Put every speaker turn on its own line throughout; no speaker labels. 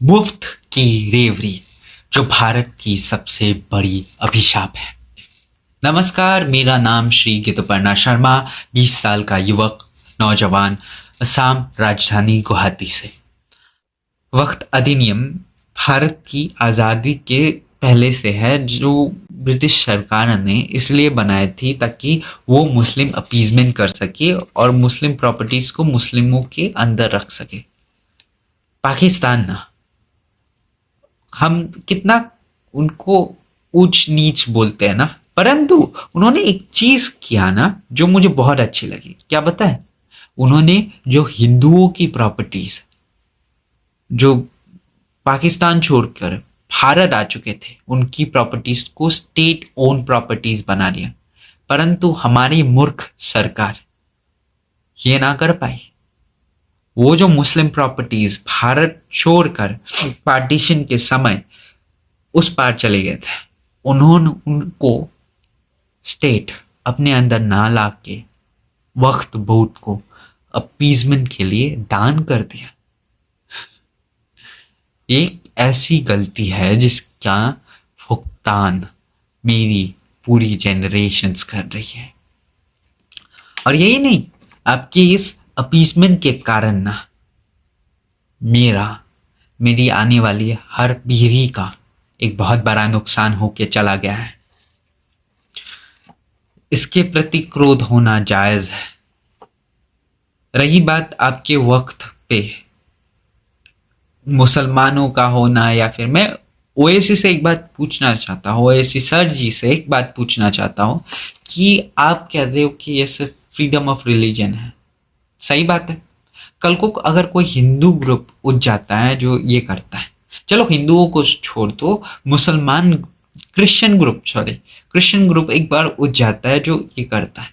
मुफ्त की रेवड़ी जो भारत की सबसे बड़ी अभिशाप है। नमस्कार, मेरा नाम श्री गितुपर्णा शर्मा, 20 साल का युवक, नौजवान, असम राजधानी गुवाहाटी से। वक्त अधिनियम भारत की आज़ादी के पहले से है, जो ब्रिटिश सरकार ने इसलिए बनाई थी ताकि वो मुस्लिम अपीजमेंट कर सके और मुस्लिम प्रॉपर्टीज को मुस्लिमों के अंदर रख सके। पाकिस्तान ना, हम कितना उनको ऊंच नीच बोलते हैं ना, परंतु उन्होंने एक चीज किया ना जो मुझे बहुत अच्छी लगी। क्या पता है? उन्होंने जो हिंदुओं की प्रॉपर्टीज जो पाकिस्तान छोड़कर भारत आ चुके थे, उनकी प्रॉपर्टीज को स्टेट ओन प्रॉपर्टीज बना लिया। परंतु हमारी मूर्ख सरकार ये ना कर पाई। वो जो मुस्लिम प्रॉपर्टीज भारत छोड़कर पार्टीशन के समय उस पार चले गए थे, उन्होंने उनको स्टेट अपने अंदर ना ला के वक्त बोर्ड को अपीजमेंट के लिए दान कर दिया। एक ऐसी गलती है जिसका भुगतान मेरी पूरी जनरेशन्स कर रही है। और यही नहीं, आपके इस अपीजमेंट के कारण ना मेरी आने वाली हर पीढ़ी का एक बहुत बड़ा नुकसान होके चला गया है। इसके प्रति क्रोध होना जायज है। रही बात आपके वक्त पे मुसलमानों का होना, या फिर मैं ओएसी से एक बात पूछना चाहता हूँ, ओएसी सर जी से एक बात पूछना चाहता हूँ कि आप कहते हो कि ये सिर्फ फ्रीडम ऑफ रिलीजन है। सही बात है। कल को अगर कोई हिंदू ग्रुप उठ जाता है जो ये करता है, चलो हिंदुओं को छोड़ दो, मुसलमान क्रिश्चियन ग्रुप एक बार उठ जाता है जो ये करता है,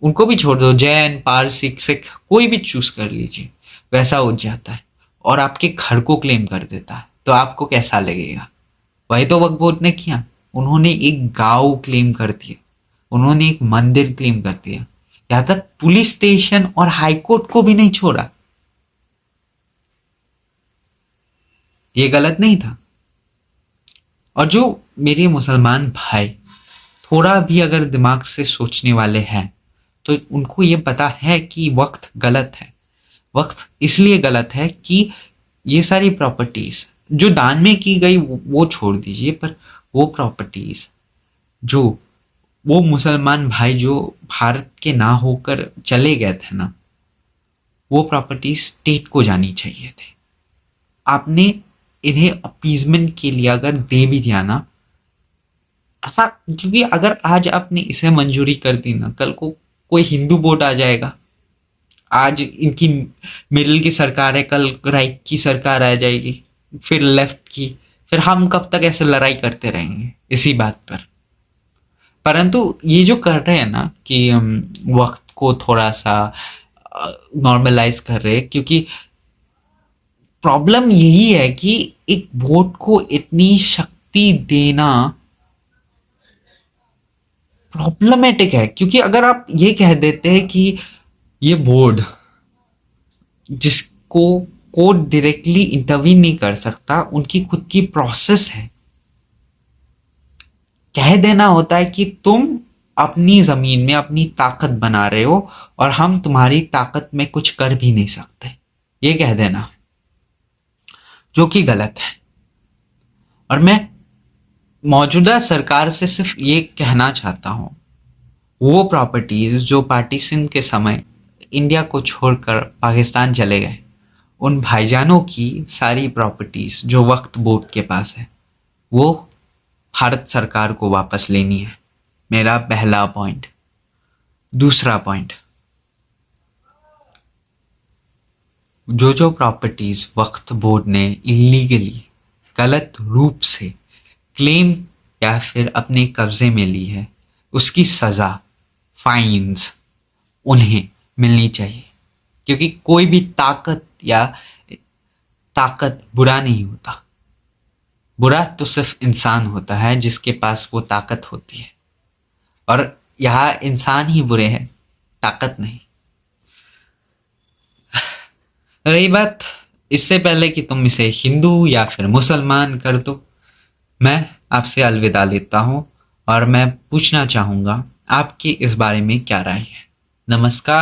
उनको भी छोड़ दो, जैन, पारसी, सिख, कोई भी चूज कर लीजिए, वैसा उठ जाता है और आपके घर को क्लेम कर देता है, तो आपको कैसा लगेगा? वही तो वक्फ बोर्ड ने किया। उन्होंने एक गांव क्लेम कर दिया, उन्होंने एक मंदिर क्लेम कर दिया, यहां तक पुलिस स्टेशन और हाईकोर्ट को भी नहीं छोड़ा। ये गलत नहीं था। और जो मेरे मुसलमान भाई थोड़ा भी अगर दिमाग से सोचने वाले हैं, तो उनको ये पता है कि वक्त गलत है। वक्त इसलिए गलत है कि ये सारी प्रॉपर्टीज जो दान में की गई वो छोड़ दीजिए, पर वो प्रॉपर्टीज जो वो मुसलमान भाई जो भारत के ना होकर चले गए थे ना, वो प्रॉपर्टीज स्टेट को जानी चाहिए थे। आपने इन्हें अपीजमेंट के लिए अगर दे भी दिया ना, ऐसा, क्योंकि अगर आज आपने इसे मंजूरी कर दी ना, कल को कोई हिंदू वोट आ जाएगा। आज इनकी मिडिल की सरकार है, कल राइट की सरकार आ जाएगी, फिर लेफ्ट की, फिर हम कब तक ऐसे लड़ाई करते रहेंगे इसी बात पर। परंतु ये जो कर रहे हैं ना कि वक्त को थोड़ा सा नॉर्मलाइज कर रहे हैं, क्योंकि प्रॉब्लम यही है कि एक वोट को इतनी शक्ति देना प्रॉब्लमेटिक है। क्योंकि अगर आप ये कह देते हैं कि ये बोर्ड जिसको कोर्ट डायरेक्टली इंटरवीन नहीं कर सकता, उनकी खुद की प्रोसेस है, कह देना होता है कि तुम अपनी जमीन में अपनी ताकत बना रहे हो और हम तुम्हारी ताकत में कुछ कर भी नहीं सकते, ये कह देना, जो कि गलत है। और मैं मौजूदा सरकार से सिर्फ ये कहना चाहता हूं, वो प्रॉपर्टीज जो पार्टीशन के समय इंडिया को छोड़कर पाकिस्तान चले गए, उन भाईजानों की सारी प्रॉपर्टीज जो वक्फ बोर्ड के पास है, वो भारत सरकार को वापस लेनी है। मेरा पहला पॉइंट। दूसरा पॉइंट, जो प्रॉपर्टीज वक्फ बोर्ड ने इलीगली, गलत रूप से क्लेम या फिर अपने कब्जे में ली है, उसकी सज़ा, फाइन्स उन्हें मिलनी चाहिए। क्योंकि कोई भी ताकत बुरा नहीं होता। बुरा तो सिर्फ इंसान होता है जिसके पास वो ताकत होती है, और यहाँ इंसान ही बुरे हैं, ताकत नहीं। रही बात इससे पहले कि तुम इसे हिंदू या फिर मुसलमान कर दो, मैं आपसे अलविदा लेता हूँ और मैं पूछना चाहूँगा आपकी इस बारे में क्या राय है। नमस्कार।